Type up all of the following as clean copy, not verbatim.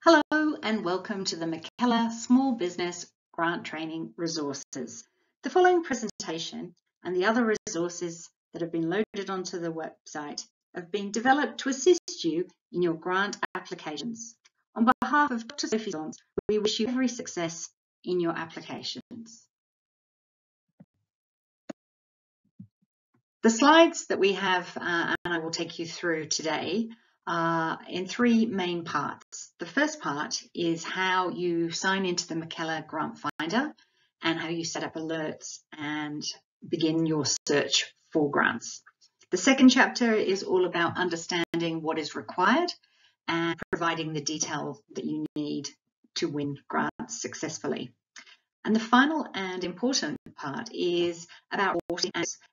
Hello and welcome to the Mackellar Small Business Grant Training Resources. The following presentation and the other resources that have been loaded onto the website have been developed to assist you in your grant applications. On behalf of Dr. Sophie, we wish you every success in your applications. The slides that we have, and I will take you through today, in three main parts. The first part is how you sign into the Mackellar Grant Finder and how you set up alerts and begin your search for grants. The second chapter is all about understanding what is required and providing the detail that you need to win grants successfully. And the final and important part is about reporting.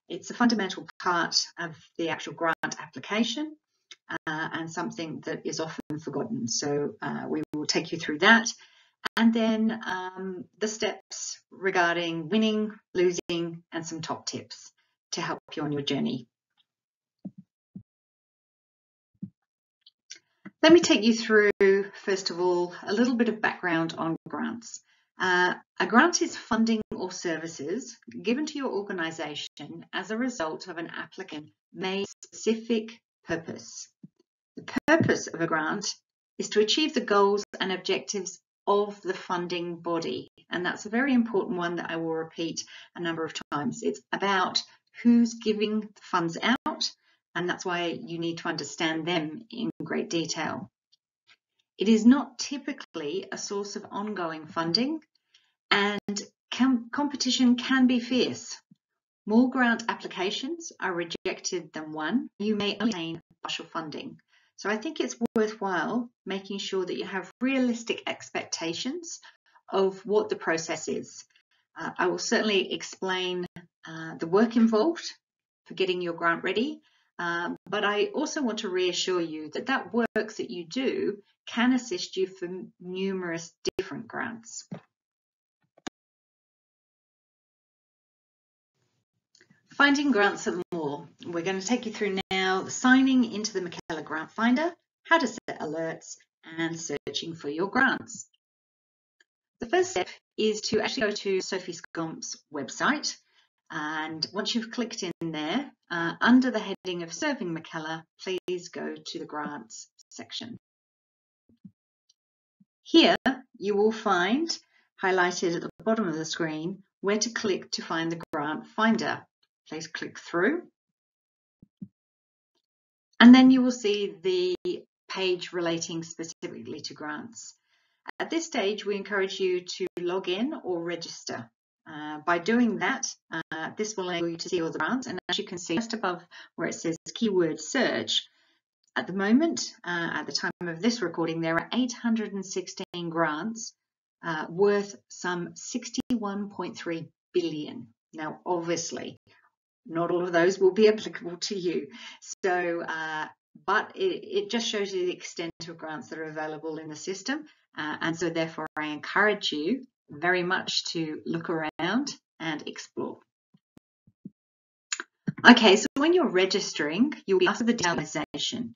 It's a fundamental part of the actual grant application and something that is often forgotten. So we will take you through that. And then the steps regarding winning, losing, and some top tips to help you on your journey. Let me take you through, first of all, a little bit of background on grants. A grant is funding or services given to your organisation as a result of an applicant made a specific purpose. The purpose of a grant is to achieve the goals and objectives of the funding body, and that's a very important one that I will repeat a number of times. It's about who's giving the funds out, and that's why you need to understand them in great detail. It is not typically a source of ongoing funding, and competition can be fierce. More grant applications are rejected than one. You may only obtain partial funding. So I think it's worthwhile making sure that you have realistic expectations of what the process is. I will certainly explain the work involved for getting your grant ready, but I also want to reassure you that that work that you do can assist you for numerous different grants. Finding grants at more. We're going to take you through now signing into the Mackellar Grant Finder, how to set alerts, and searching for your grants. The first step is to actually go to Sophie's website, and once you've clicked in there, under the heading of Serving Mackellar, please go to the Grants section. Here you will find highlighted at the bottom of the screen where to click to find the Grant Finder. Please click through, and then you will see the page relating specifically to grants. At this stage, we encourage you to log in or register. By doing that, this will enable you to see all the grants, and as you can see just above where it says keyword search, at the moment, at the time of this recording, there are 816 grants worth some 61.3 billion. Now, obviously, not all of those will be applicable to you. So, but it just shows you the extent of grants that are available in the system. And so therefore, I encourage you very much to look around and explore. Okay, so when you're registering, you'll be asked for the organisation.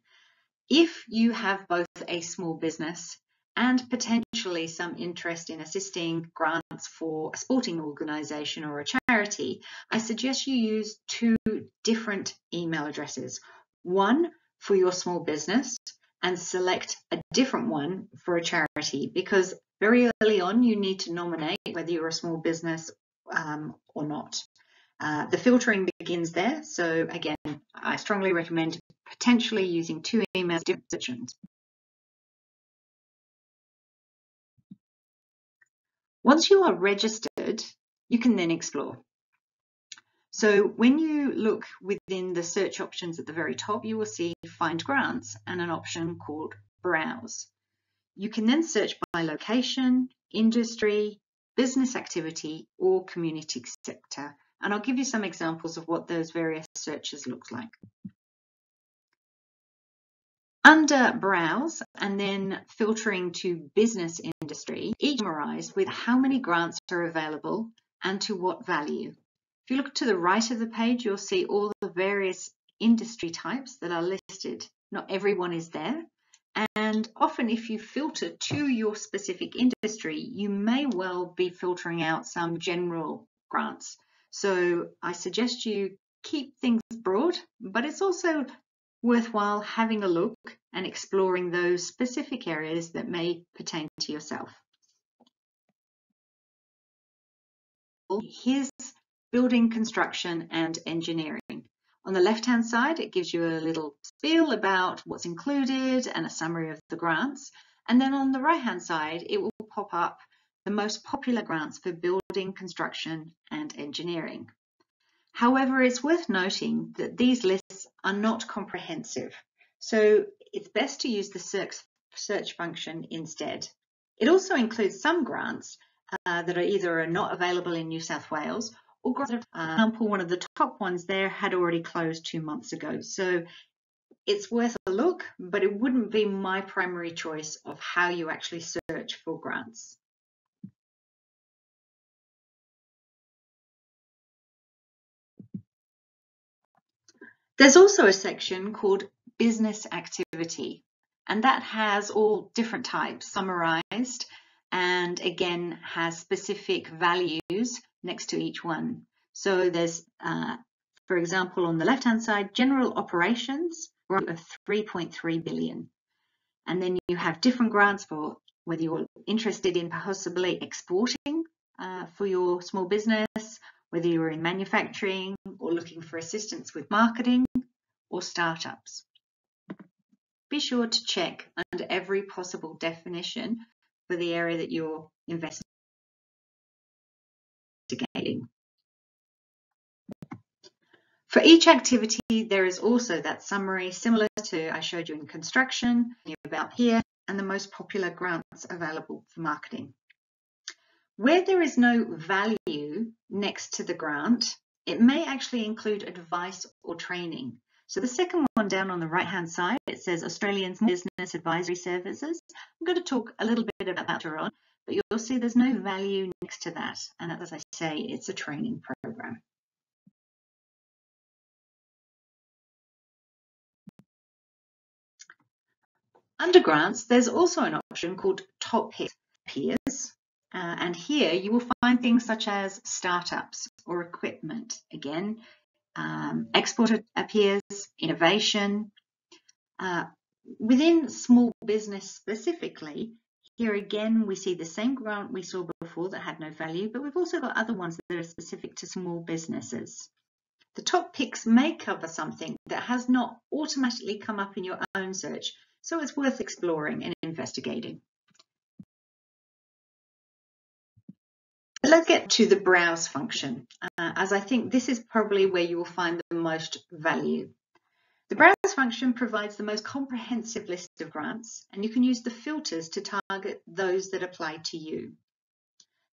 If you have both a small business and potentially some interest in assisting grants for a sporting organisation or a charity, I suggest you use two different email addresses. One for your small business and select a different one for a charity, because very early on you need to nominate whether you're a small business or not. The filtering begins there, so again, I strongly recommend potentially using two emails, different sections. Once you are registered, you can then explore. So when you look within the search options at the very top, you will see Find Grants and an option called Browse. You can then search by location, industry, business activity, or community sector. And I'll give you some examples of what those various searches look like. Under Browse and then filtering to business industry, each summarised with how many grants are available and to what value. If you look to the right of the page, you'll see all the various industry types that are listed. Not everyone is there, And often if you filter to your specific industry, you may well be filtering out some general grants. So I suggest you keep things broad, but it's also worthwhile having a look and exploring those specific areas that may pertain to yourself. Here's building, construction and engineering. On the left-hand side, it gives you a little spiel about what's included and a summary of the grants. And then on the right-hand side, it will pop up the most popular grants for building, construction and engineering. However, it's worth noting that these lists are not comprehensive, so it's best to use the search function instead. It also includes some grants that are either not available in New South Wales or, for example, one of the top ones there had already closed 2 months ago. So it's worth a look, but it wouldn't be my primary choice of how you actually search for grants. There's also a section called business activity, and that has all different types summarized and again has specific values next to each one. So there's, for example, on the left-hand side, general operations of 3.3 billion. And then you have different grants for whether you're interested in possibly exporting for your small business, whether you're in manufacturing or looking for assistance with marketing or startups. Be sure to check under every possible definition for the area that you're investigating. For each activity, there is also that summary similar to I showed you in construction, about here, and the most popular grants available for marketing. Where there is no value next to the grant, it may actually include advice or training. So the second one down on the right-hand side, it says Australian Business Advisory Services. I'm going to talk a little bit about that later on, but you'll see there's no value next to that. And as I say, it's a training program. Under grants, there's also an option called Top Hit Peers. And here you will find things such as startups or equipment. Again, export appears, innovation. Within small business specifically, here again we see the same grant we saw before that had no value, but we've also got other ones that are specific to small businesses. The top picks may cover something that has not automatically come up in your own search, so it's worth exploring and investigating. Let's get to the browse function, as I think this is probably where you will find the most value. The browse function provides the most comprehensive list of grants, and you can use the filters to target those that apply to you.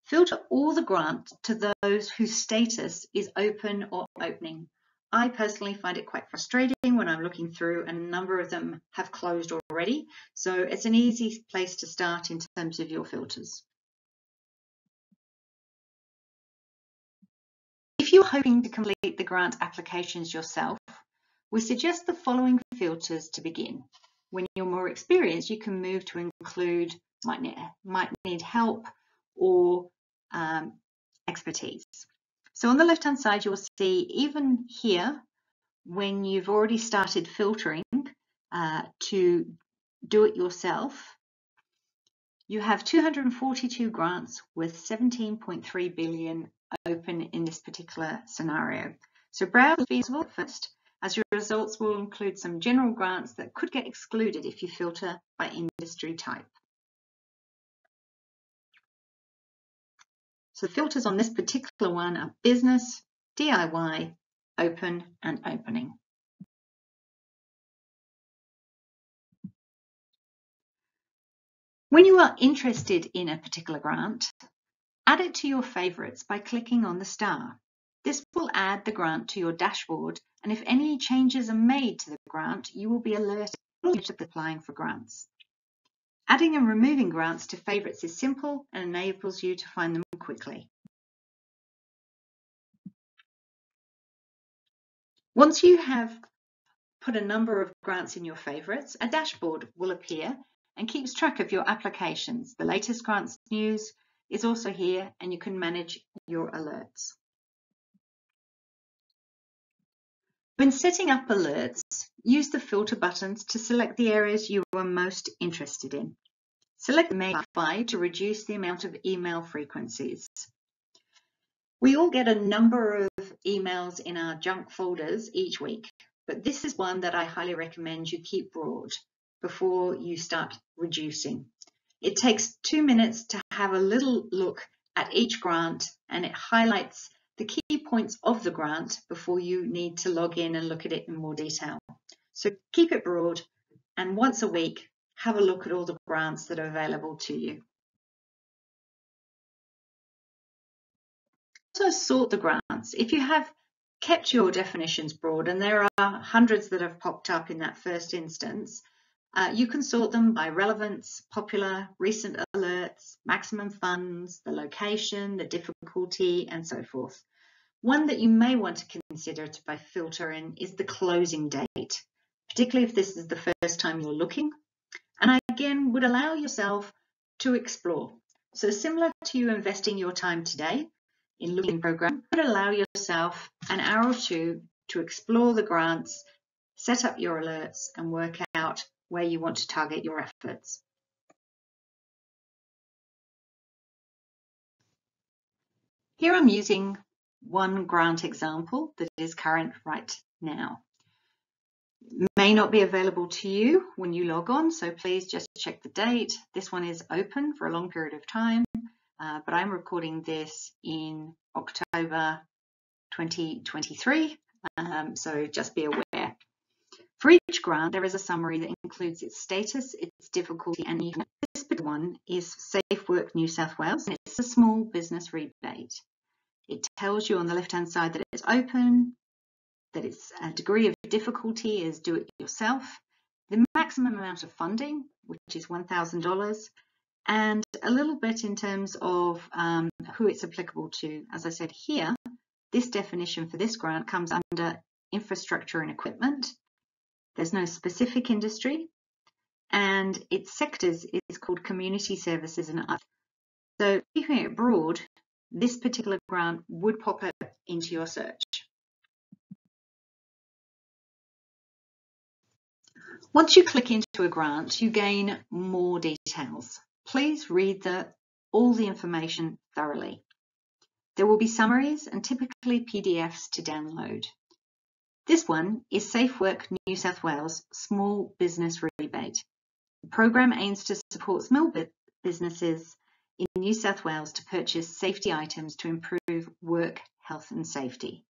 Filter all the grants to those whose status is open or opening. I personally find it quite frustrating when I'm looking through and a number of them have closed already, so it's an easy place to start in terms of your filters. If you're hoping to complete the grant applications yourself, we suggest the following filters to begin. When you're more experienced, you can move to include might need help or expertise. So on the left-hand side, you'll see even here, when you've already started filtering to do it yourself, you have 242 grants with 17.3 billion open in this particular scenario. So browse will be useful first, as your results will include some general grants that could get excluded if you filter by industry type. So the filters on this particular one are business, DIY, open and opening. When you are interested in a particular grant, add it to your favourites by clicking on the star. This will add the grant to your dashboard, and if any changes are made to the grant, you will be alerted to applying for grants. Adding and removing grants to favourites is simple and enables you to find them quickly. Once you have put a number of grants in your favourites, a dashboard will appear and keeps track of your applications. The latest grants news is also here, and you can manage your alerts. When setting up alerts, use the filter buttons to select the areas you are most interested in. Select Mailify to reduce the amount of email frequencies. We all get a number of emails in our junk folders each week, but this is one that I highly recommend you keep broad before you start reducing. It takes 2 minutes to have a little look at each grant, and it highlights the key points of the grant before you need to log in and look at it in more detail. So keep it broad, and once a week, have a look at all the grants that are available to you. Also sort the grants. If you have kept your definitions broad, and there are hundreds that have popped up in that first instance, you can sort them by relevance, popular, recent alerts, maximum funds, the location, the difficulty, and so forth. One that you may want to consider by filtering is the closing date, particularly if this is the first time you're looking. And I again would allow yourself to explore. So similar to you investing your time today in looking at the program, you would allow yourself an hour or two to explore the grants, set up your alerts, and work out where you want to target your efforts. Here I'm using one grant example that is current right now. It may not be available to you when you log on, so please just check the date. This one is open for a long period of time, but I'm recording this in October 2023, so just be aware. For each grant, there is a summary that includes its status, its difficulty, and even this one is Safe Work New South Wales, and it's a small business rebate. It tells you on the left-hand side that it's open, that its degree of difficulty is do it yourself, the maximum amount of funding, which is $1,000, and a little bit in terms of who it's applicable to. As I said here, this definition for this grant comes under infrastructure and equipment. There's no specific industry, and its sectors is called community services and others. So keeping it broad, this particular grant would pop up into your search. Once you click into a grant, you gain more details. Please read all the information thoroughly. There will be summaries and typically PDFs to download. This one is Safe Work New South Wales Small Business Rebate. The program aims to support small businesses in New South Wales to purchase safety items to improve work, health and safety.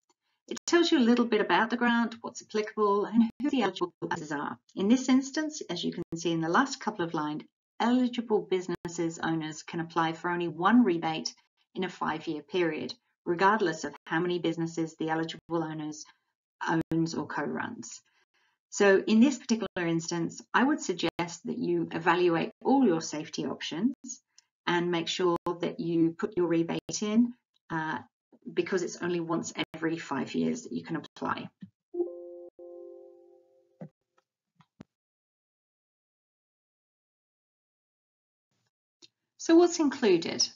It tells you a little bit about the grant, what's applicable, and who the eligible businesses are. In this instance, as you can see in the last couple of lines, eligible businesses owners can apply for only one rebate in a 5-year period, regardless of how many businesses the eligible owners owns or co-runs. So in this particular instance, I would suggest that you evaluate all your safety options and make sure that you put your rebate in because it's only once every 5 years that you can apply. So what's included?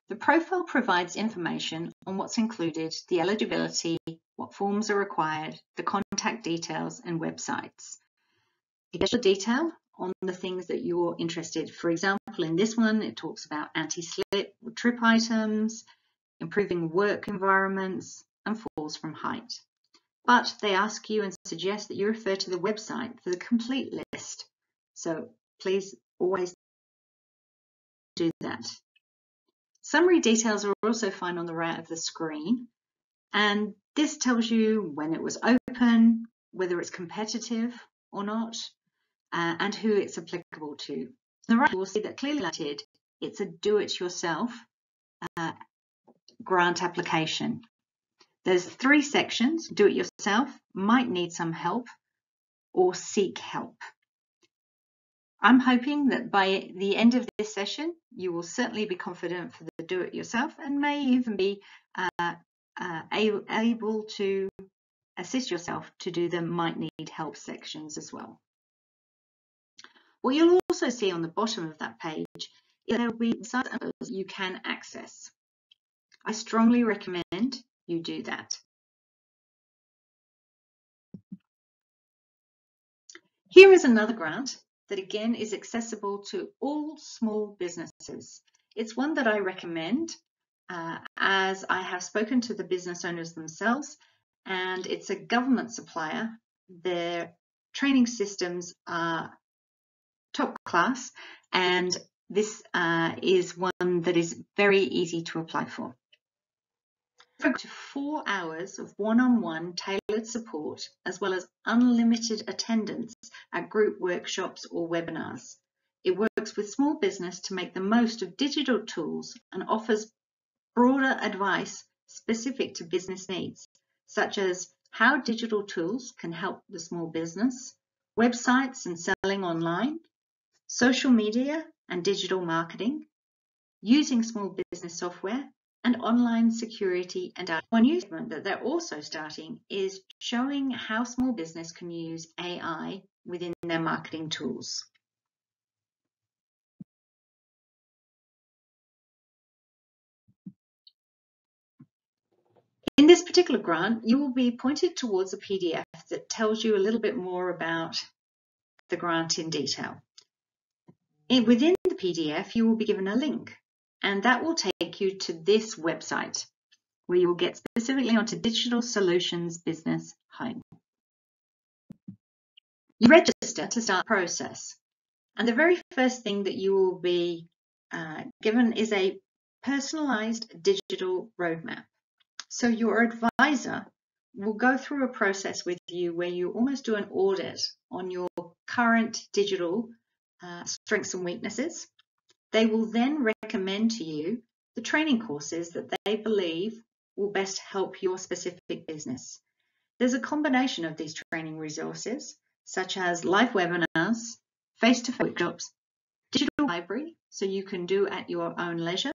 The profile provides information on what's included, the eligibility, what forms are required, the contact details and websites. It gives you detail on the things that you're interested. For example, in this one, it talks about anti-slip or trip items, improving work environments, and falls from height. But they ask you and suggest that you refer to the website for the complete list. So please always do that. Summary details are also found on the right of the screen, and this tells you when it was open, whether it's competitive or not, and who it's applicable to. On the right, you will see that clearly highlighted, it's a do-it-yourself grant application. There's 3 sections: do it yourself, might need some help, or seek help. I'm hoping that by the end of this session, you will certainly be confident for the do it yourself and may even be able to assist yourself to do the might need help sections as well. What you'll also see on the bottom of that page is there will be sites you can access. I strongly recommend you do that. Here is another grant that again is accessible to all small businesses. It's one that I recommend as I have spoken to the business owners themselves, and it's a government supplier. Their training systems are top class, and this is one that is very easy to apply for. Up to 4 hours of one-on-one tailored support, as well as unlimited attendance at group workshops or webinars. It works with small business to make the most of digital tools and offers broader advice specific to business needs, such as how digital tools can help the small business, websites and selling online, social media and digital marketing, using small business software, and online security and data. One new segment that they're also starting is showing how small business can use AI within their marketing tools. In this particular grant, you will be pointed towards a PDF that tells you a little bit more about the grant in detail. Within the PDF, you will be given a link, and that will take you to this website, where you will get specifically onto Digital Solutions Business Home. You register to start the process, and the very first thing that you will be given is a personalised digital roadmap. So your advisor will go through a process with you where you almost do an audit on your current digital strengths and weaknesses. They will then recommend to you the training courses that they believe will best help your specific business. There's a combination of these training resources, such as live webinars, face-to-face workshops, digital library, so you can do at your own leisure,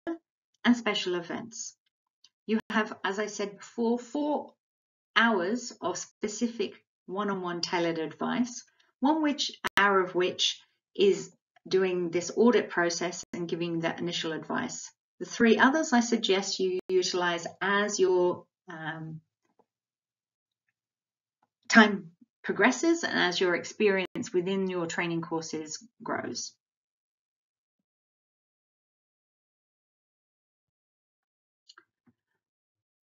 and special events. You have, as I said before, 4 hours of specific one-on-one tailored advice, hour of which is doing this audit process and giving that initial advice. The 3 others I suggest you utilize as your time progresses and as your experience within your training courses grows.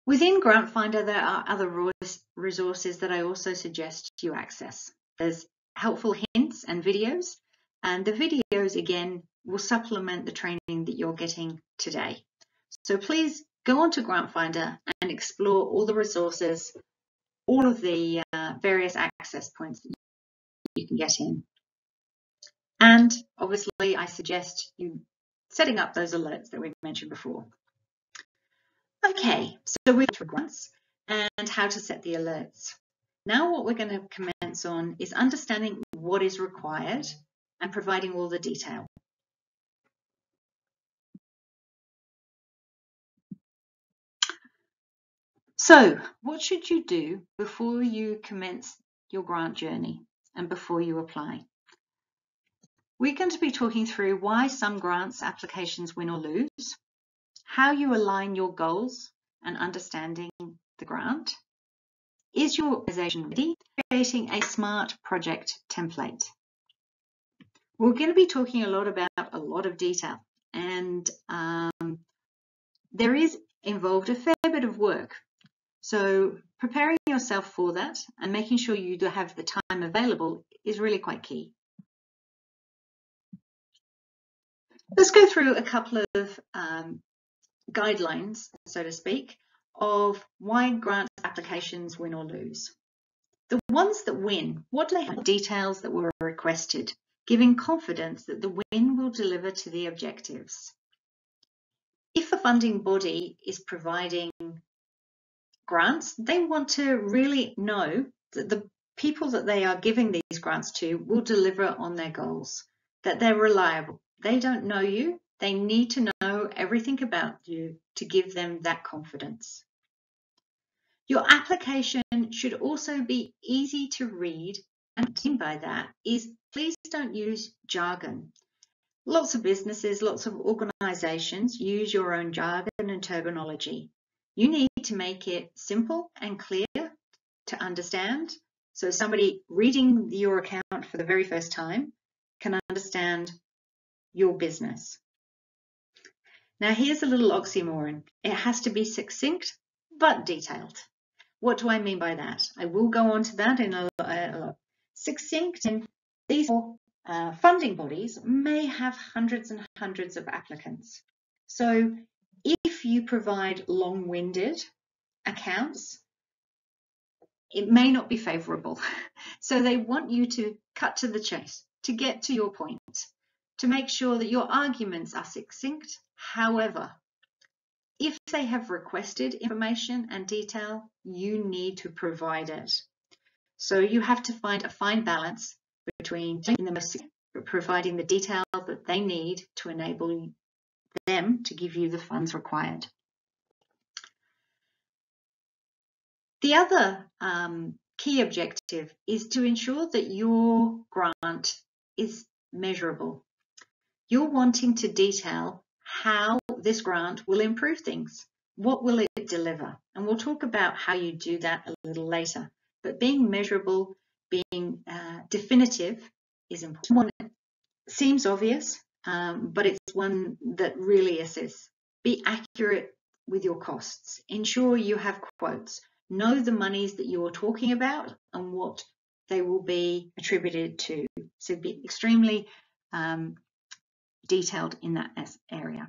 Within Grant Finder, there are other resources that I also suggest you access. There's helpful hints and videos, and the videos again will supplement the training that you're getting today. So please go onto Grant Finder and explore all the resources, all of the various access points that you can get in. And obviously, I suggest you setting up those alerts that we've mentioned before. Okay, so we've got grants and how to set the alerts. Now what we're going to commence on is understanding what is required and providing all the detail. So what should you do before you commence your grant journey and before you apply? We're going to be talking through why some grants applications win or lose, how you align your goals and understanding the grant. Is your organisation ready? Creating a SMART project template. We're going to be talking a lot about a lot of detail, and there is involved a fair bit of work. So preparing yourself for that and making sure you do have the time available is really quite key. Let's go through a couple of guidelines, so to speak, of why grant applications win or lose. The ones that win, what do they have? Details that were requested, giving confidence that the win will deliver to the objectives. If a funding body is providing grants, they want to really know that the people that they are giving these grants to will deliver on their goals, that they're reliable. They don't know you. They need to know everything about you to give them that confidence. Your application should also be easy to read, and what I mean by that is please don't use jargon. Lots of businesses, lots of organisations use your own jargon and terminology. You need to make it simple and clear to understand, so somebody reading your account for the very first time can understand your business. Now here's a little oxymoron. It has to be succinct but detailed. What do I mean by that? I will go on to that in a lot. Succinct, and these funding bodies may have hundreds and hundreds of applicants. So if you provide long-winded accounts, it may not be favourable. So they want you to cut to the chase, to get to your point, to make sure that your arguments are succinct. However, if they have requested information and detail, you need to provide it. So you have to find a fine balance between providing the detail that they need to enable them to give you the funds required. The other key objective is to ensure that your grant is measurable. You're wanting to detail how this grant will improve things. What will it deliver? And we'll talk about how you do that a little later. But being measurable, being definitive is important. One seems obvious, but it's one that really assists. Be accurate with your costs. Ensure you have quotes. Know the monies that you're talking about and what they will be attributed to. So be extremely detailed in that area.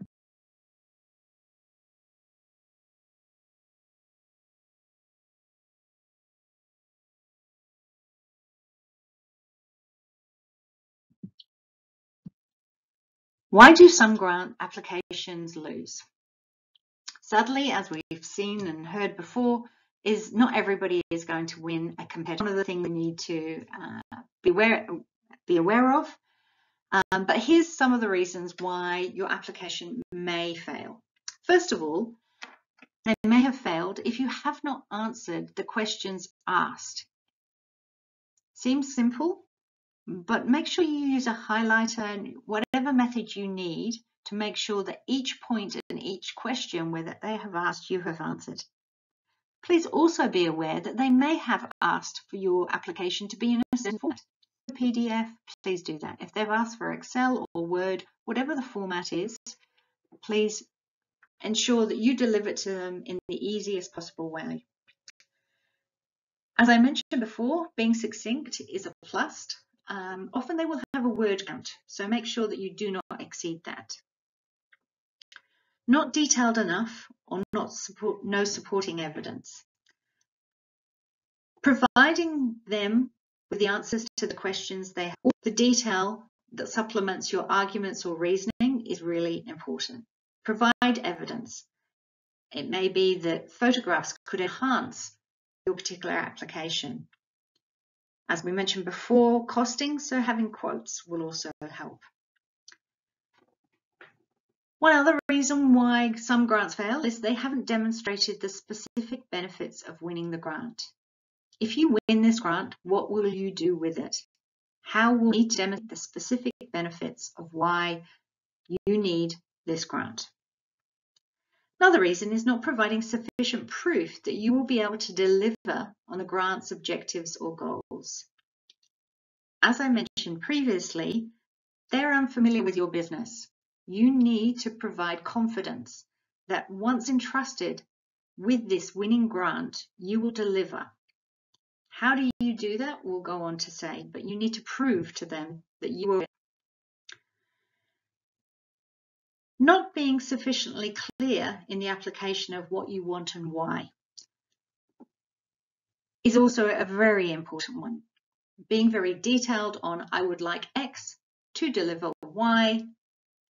Why do some grant applications lose? Sadly, as we've seen and heard before, is not everybody is going to win a competition. One of the things we need to be aware of. But here's some of the reasons why your application may fail. First of all, they may have failed if you have not answered the questions asked. Seems simple, but make sure you use a highlighter and whatever method you need to make sure that each point and each question where they have asked, you have answered. Please also be aware that they may have asked for your application to be in a certain format. PDF, please do that. If they've asked for Excel or Word, whatever the format is, please ensure that you deliver it to them in the easiest possible way. As I mentioned before, being succinct is a plus. Often they will have a word count, so make sure that you do not exceed that. Not detailed enough or no supporting evidence. Providing them with the answers to the questions they have, the detail that supplements your arguments or reasoning is really important. Provide evidence. It may be that photographs could enhance your particular application. As we mentioned before, costing, so having quotes will also help. One other reason why some grants fail is they haven't demonstrated the specific benefits of winning the grant. If you win this grant, what will you do with it? How will you demonstrate the specific benefits of why you need this grant? Another reason is not providing sufficient proof that you will be able to deliver on the grant's objectives or goals. As I mentioned previously, they're unfamiliar with your business. You need to provide confidence that once entrusted with this winning grant, you will deliver. How do you do that? We'll go on to say, but you need to prove to them that you will. Not being sufficiently clear in the application of what you want and why is also a very important one. Being very detailed on I would like X to deliver Y,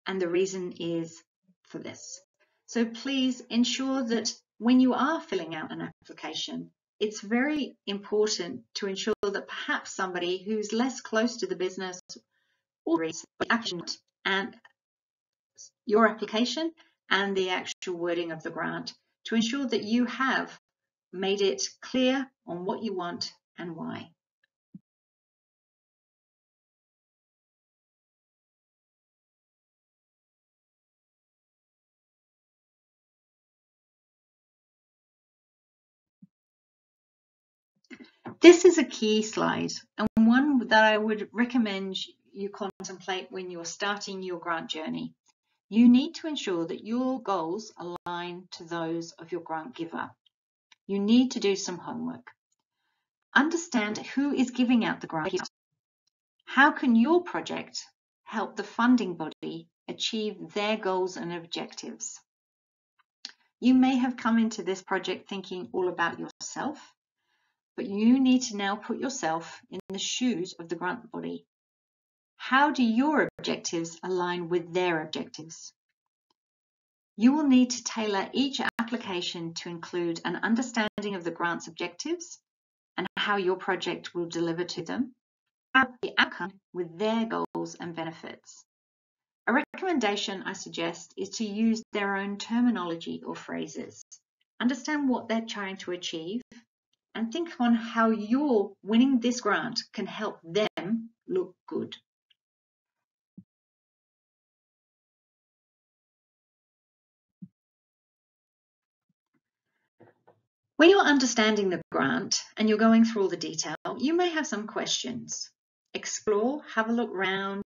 and the reason is for this. So please ensure that when you are filling out an application, it's very important to ensure that perhaps somebody who's less close to the business or reads the action and your application and the actual wording of the grant to ensure that you have made it clear on what you want and why. This is a key slide, and one that I would recommend you contemplate when you're starting your grant journey. You need to ensure that your goals align to those of your grant giver. You need to do some homework. Understand who is giving out the grant. How can your project help the funding body achieve their goals and objectives? You may have come into this project thinking all about yourself, but you need to now put yourself in the shoes of the grant body. How do your objectives align with their objectives? You will need to tailor each application to include an understanding of the grant's objectives and how your project will deliver to them, the outcome with their goals and benefits. A recommendation I suggest is to use their own terminology or phrases. Understand what they're trying to achieve and think on how your winning this grant can help them look good. When you're understanding the grant and you're going through all the detail, you may have some questions. Explore, have a look around,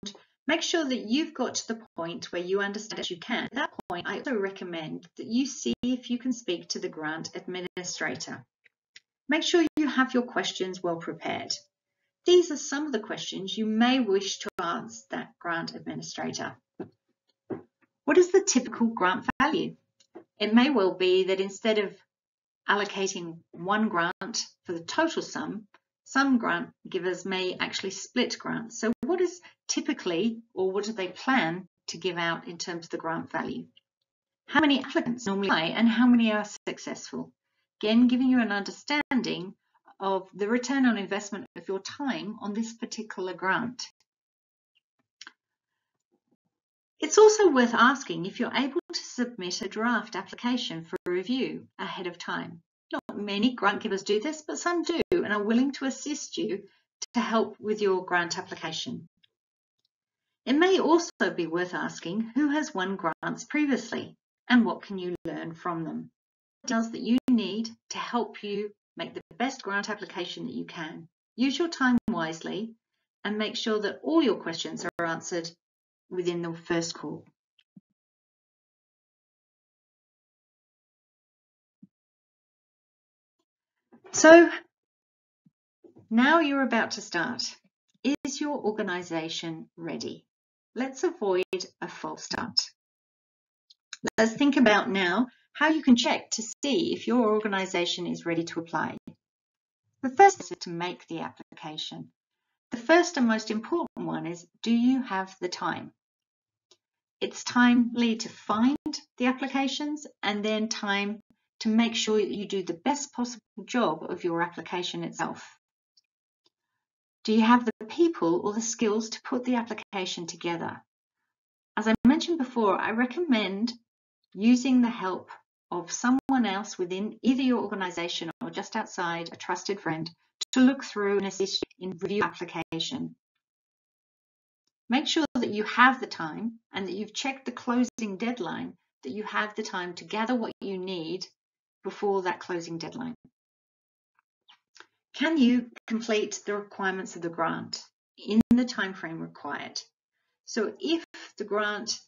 make sure that you've got to the point where you understand as you can. At that point, I also recommend that you see if you can speak to the grant administrator. Make sure you have your questions well prepared. These are some of the questions you may wish to ask that grant administrator. What is the typical grant value? It may well be that instead of allocating one grant for the total sum, some grant givers may actually split grants. So what is typically, or what do they plan to give out in terms of the grant value? How many applicants normally apply and how many are successful? Again, giving you an understanding of the return on investment of your time on this particular grant. It's also worth asking if you're able to submit a draft application for review ahead of time. Not many grant givers do this, but some do and are willing to assist you to help with your grant application. It may also be worth asking who has won grants previously and what can you learn from them. Details that you need to help you make the best grant application that you can. Use your time wisely and make sure that all your questions are answered within the first call. So now you're about to start. Is your organisation ready? Let's avoid a false start. Let's think about now how you can check to see if your organisation is ready to apply. The first is to make the application. The first and most important one is, do you have the time? It's timely to find the applications and then time to make sure that you do the best possible job of your application itself. Do you have the people or the skills to put the application together? As I mentioned before, I recommend using the help of someone else within either your organisation or just outside, a trusted friend, to look through and assist you in review application. Make sure that you have the time and that you've checked the closing deadline, that you have the time to gather what you need before that closing deadline. Can you complete the requirements of the grant in the time frame required? So if the grant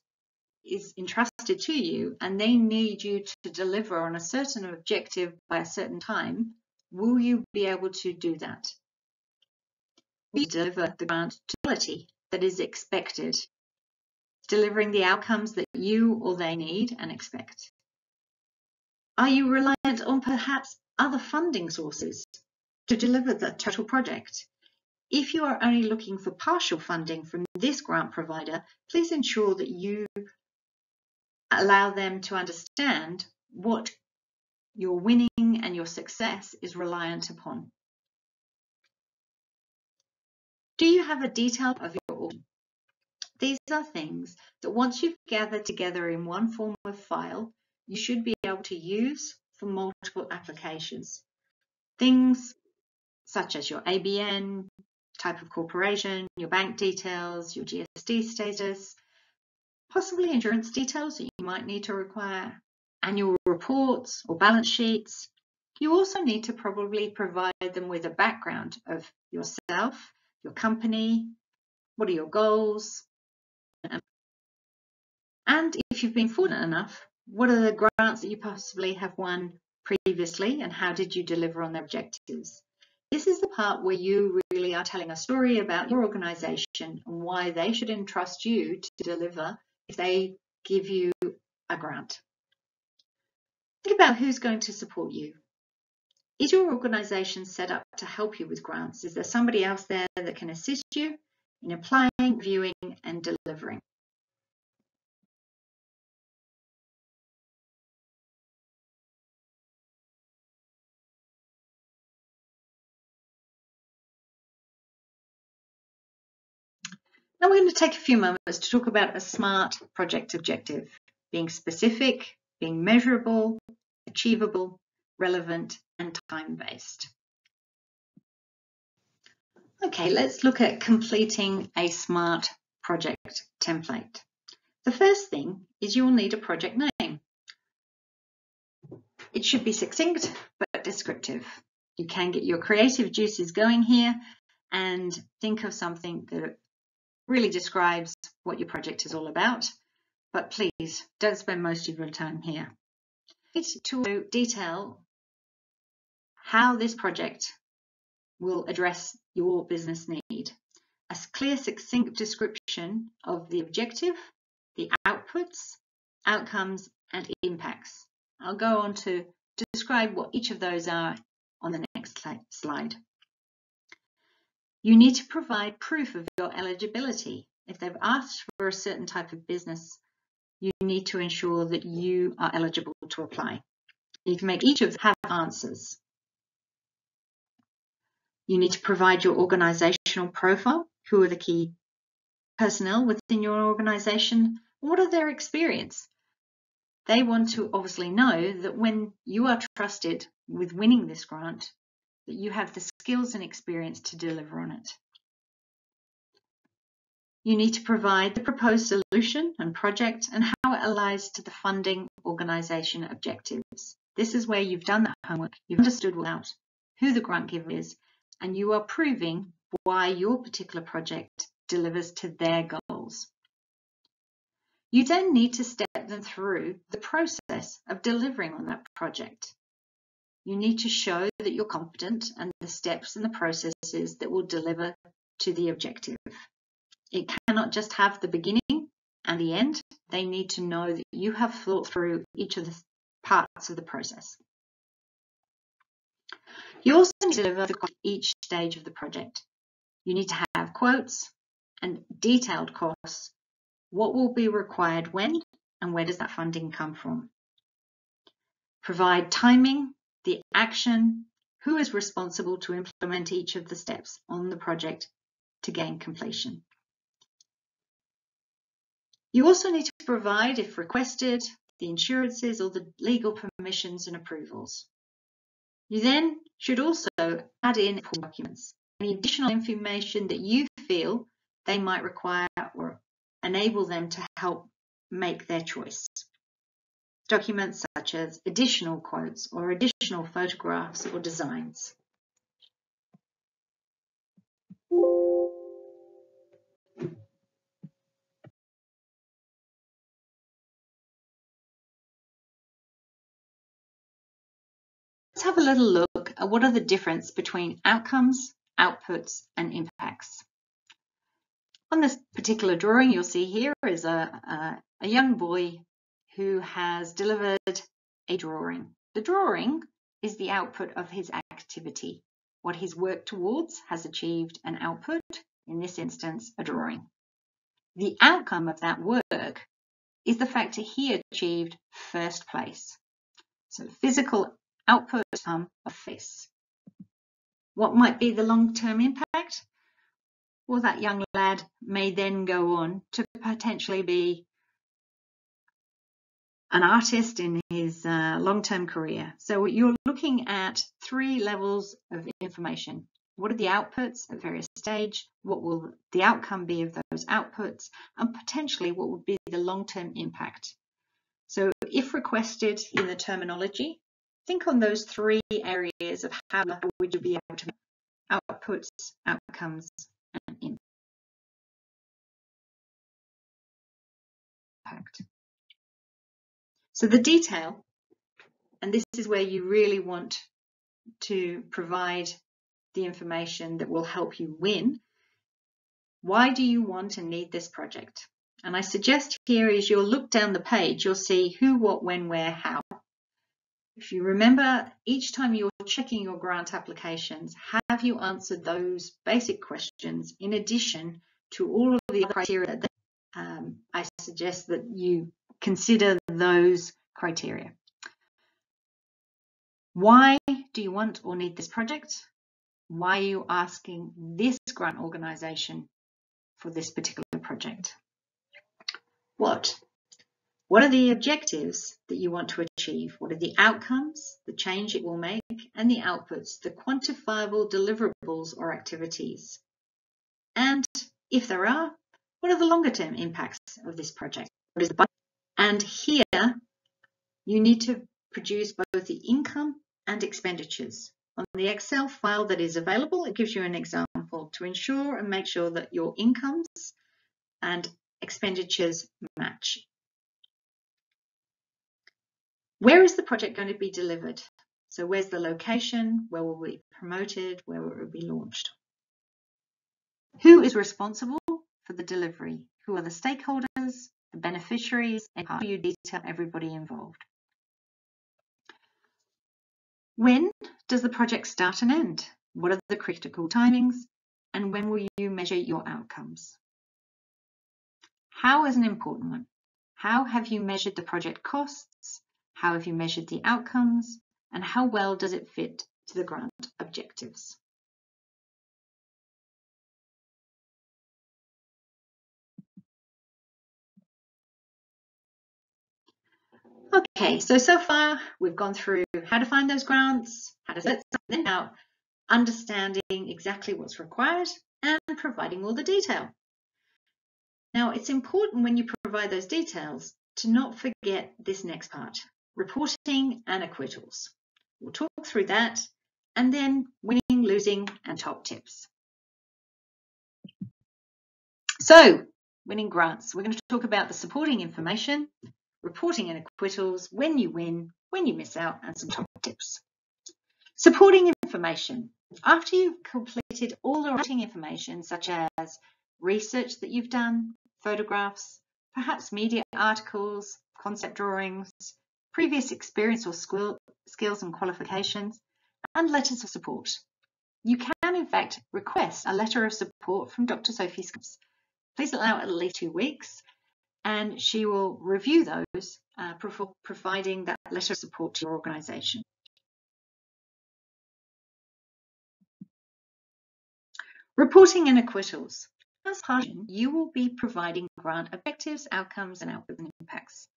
is entrusted to you and they need you to deliver on a certain objective by a certain time, will you be able to do that? Will you deliver the grant to quality that is expected, delivering the outcomes that you or they need and expect? Are you reliant on perhaps other funding sources to deliver the total project? If you are only looking for partial funding from this grant provider, please ensure that you allow them to understand what your winning and your success is reliant upon. Do you have a detail of your order? These are things that once you've gathered together in one form of file, you should be able to use for multiple applications. Things such as your ABN, type of corporation, your bank details, your GST status, possibly insurance details that you might need to require, annual reports or balance sheets. You also need to probably provide them with a background of yourself, your company, what are your goals, and if you've been fortunate enough, what are the grants that you possibly have won previously and how did you deliver on their objectives? This is the part where you really are telling a story about your organisation and why they should entrust you to deliver if they give you a grant. Think about who's going to support you. Is your organisation set up to help you with grants? Is there somebody else there that can assist you in applying, reviewing and delivering? Now we're going to take a few moments to talk about a SMART project objective, being specific, being measurable, achievable, relevant, and time-based. Okay, let's look at completing a SMART project template. The first thing is you'll need a project name. It should be succinct but descriptive. You can get your creative juices going here and think of something that really describes what your project is all about, but please don't spend most of your time here. It's to detail how this project will address your business need. A clear, succinct description of the objective, the outputs, outcomes, and impacts. I'll go on to describe what each of those are on the next slide. You need to provide proof of your eligibility. If they've asked for a certain type of business, you need to ensure that you are eligible to apply. You need to make each of them have answers. You need to provide your organisational profile. Who are the key personnel within your organisation? What are their experience? They want to obviously know that when you are trusted with winning this grant, that you have the skills and experience to deliver on it. You need to provide the proposed solution and project and how it aligns to the funding organisation objectives. This is where you've done that homework, you've understood out who the grant giver is, and you are proving why your particular project delivers to their goals. You then need to step them through the process of delivering on that project. You need to show that you're competent and the steps and the processes that will deliver to the objective. It cannot just have the beginning and the end. They need to know that you have thought through each of the parts of the process. You also need to deliver each stage of the project. You need to have quotes and detailed costs. What will be required when and where does that funding come from? Provide timing, the action, who is responsible to implement each of the steps on the project to gain completion. You also need to provide, if requested, the insurances or the legal permissions and approvals. You then should also add in documents, any additional information that you feel they might require or enable them to help make their choice. Documents such as additional quotes or additional photographs or designs. Let's have a little look at what are the difference between outcomes, outputs, and impacts. On this particular drawing you'll see here is a young boy who has delivered a drawing. The drawing is the output of his activity. What he's worked towards has achieved an output, in this instance a drawing. The outcome of that work is the fact that he achieved first place. So physical output of face. What might be the long-term impact? Well, that young lad may then go on to potentially be an artist in his long-term career. So you're looking at 3 levels of information. What are the outputs at various stages? What will the outcome be of those outputs? And potentially what would be the long-term impact? So if requested in the terminology, think on those 3 areas of how would you be able to outputs, outcomes, and impact. So the detail, and this is where you really want to provide the information that will help you win. Why do you want and need this project? And I suggest here is you'll look down the page, you'll see who, what, when, where, how. If you remember, each time you're checking your grant applications, have you answered those basic questions in addition to all of the criteria that I suggest that you consider those criteria. Why do you want or need this project? Why are you asking this grant organisation for this particular project? What are the objectives that you want to achieve? What are the outcomes, the change it will make, and the outputs, the quantifiable deliverables or activities? And if there are, what are the longer term impacts of this project? What is the budget? And here you need to produce both the income and expenditures. On the Excel file that is available, it gives you an example to ensure and make sure that your incomes and expenditures match. Where is the project going to be delivered? So where's the location? Where will it be promoted? Where will it be launched? Who is responsible for the delivery? Who are the stakeholders, the beneficiaries, and how do you detail everybody involved? When does the project start and end? What are the critical timings? And when will you measure your outcomes? How is an important one. How have you measured the project costs? How have you measured the outcomes? And how well does it fit to the grant objectives? Okay, so far we've gone through how to find those grants, how to set something out, understanding exactly what's required, and providing all the detail. Now, it's important when you provide those details to not forget this next part, reporting and acquittals. We'll talk through that, and then winning, losing, and top tips. So, winning grants. We're going to talk about the supporting information, reporting and acquittals, when you win, when you miss out, and some top tips. Supporting information. After you've completed all the reporting information, such as research that you've done, photographs, perhaps media articles, concept drawings, previous experience or skills and qualifications, and letters of support. You can, in fact, request a letter of support from Dr. Sophie. Please allow at least 2 weeks, and she will review those, providing that letter of support to your organisation. Reporting and acquittals. As part of it, you will be providing grant objectives, outcomes, and outputs and impacts.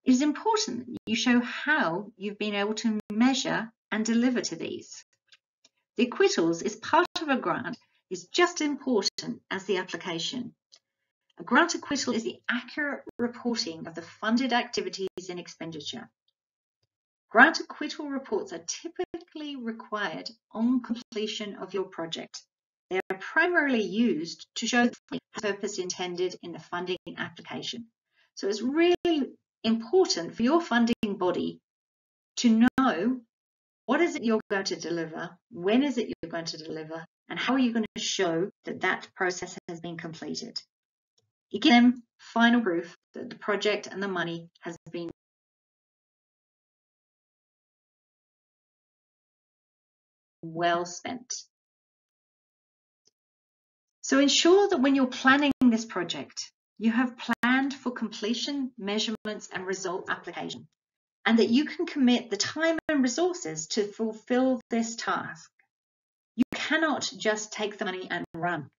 It is important that you show how you've been able to measure and deliver to these. The acquittals is part of a grant is just as important as the application. A grant acquittal is the accurate reporting of the funded activities and expenditure. Grant acquittal reports are typically required on completion of your project. They are primarily used to show the purpose intended in the funding application. So it's really important for your funding body to know what is it you're going to deliver, when is it you're going to deliver, and how are you going to show that that process has been completed. It gives them final proof that the project and the money has been well spent. So ensure that when you're planning this project, you have planned for completion, measurements, and result application, and that you can commit the time and resources to fulfill this task. You cannot just take the money and run.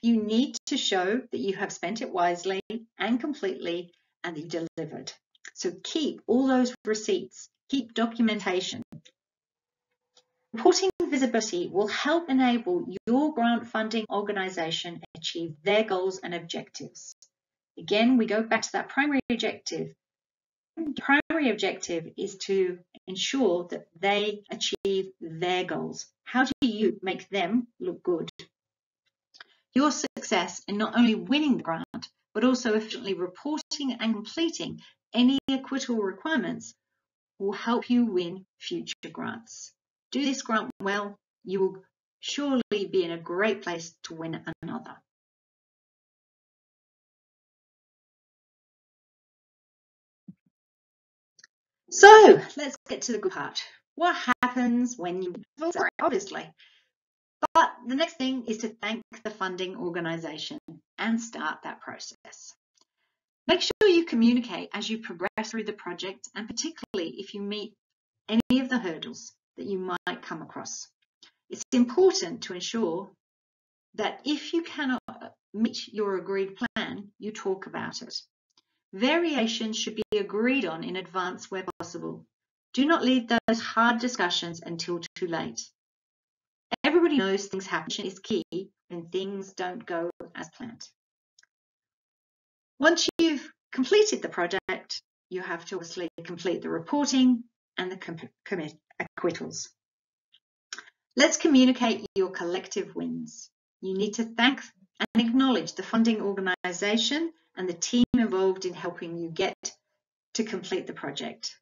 You need to show that you have spent it wisely and completely, and that you delivered. So keep all those receipts, keep documentation. Reporting visibility will help enable your grant funding organisation achieve their goals and objectives. Again, we go back to that primary objective. The primary objective is to ensure that they achieve their goals. How do you make them look good? Your success in not only winning the grant, but also efficiently reporting and completing any acquittal requirements will help you win future grants. Do this grant well, you will surely be in a great place to win another. So let's get to the good part. What happens when you win? Obviously. But the next thing is to thank the funding organisation and start that process. Make sure you communicate as you progress through the project, and particularly if you meet any of the hurdles that you might come across. It's important to ensure that if you cannot meet your agreed plan, you talk about it. Variations should be agreed on in advance where possible. Do not leave those hard discussions until too late. Everybody knows things happen is key when things don't go as planned. Once you've completed the project, you have to obviously complete the reporting and the acquittals. Let's communicate your collective wins. You need to thank and acknowledge the funding organisation and the team involved in helping you get to complete the project.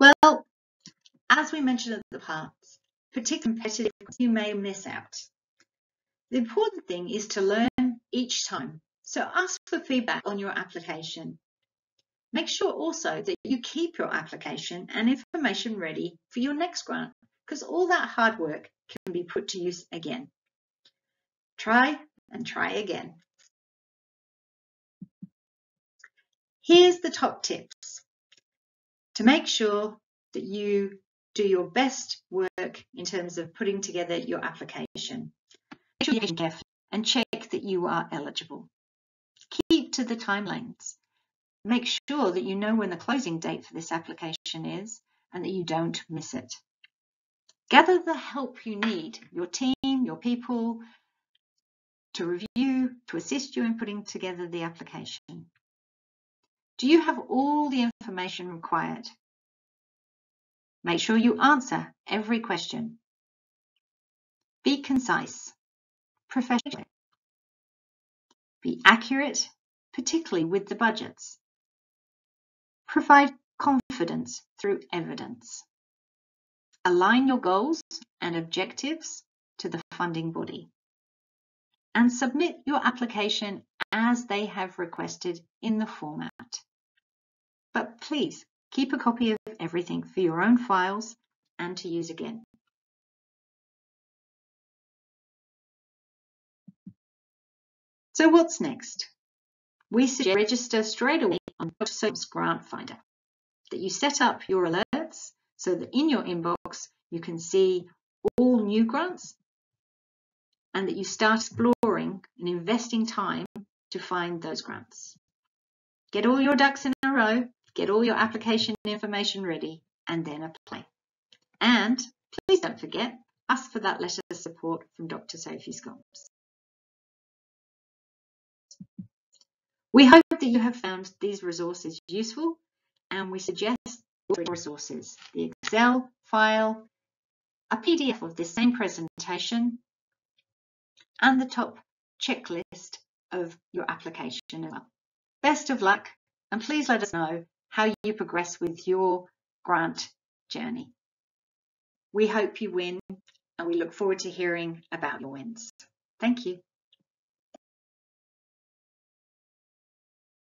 Well, as we mentioned at the parts, particularly competitive, you may miss out. The important thing is to learn each time. So ask for feedback on your application. Make sure also that you keep your application and information ready for your next grant, because all that hard work can be put to use again. Try and try again. Here's the top tips to make sure that you do your best work in terms of putting together your application. Make sure you're careful and check that you are eligible. Keep to the timelines. Make sure that you know when the closing date for this application is and that you don't miss it. Gather the help you need, your team, your people, to review, to assist you in putting together the application. Do you have all the information required? Make sure you answer every question. Be concise, professional. Be accurate, particularly with the budgets. Provide confidence through evidence. Align your goals and objectives to the funding body. And submit your application as they have requested in the format. But please keep a copy of everything for your own files and to use again. So what's next? We suggest register straight away on Dr. Sophie's Grant Finder, that you set up your alerts so that in your inbox you can see all new grants and that you start exploring and investing time to find those grants. Get all your ducks in a row, get all your application information ready, and then apply. And please don't forget, ask for that letter of support from Dr. Sophie Scombs. We hope that you have found these resources useful, and we suggest 3 resources: the Excel file, a PDF of this same presentation, and the top checklist of your application as well. Best of luck, and please let us know how you progress with your grant journey. We hope you win, and we look forward to hearing about your wins. Thank you.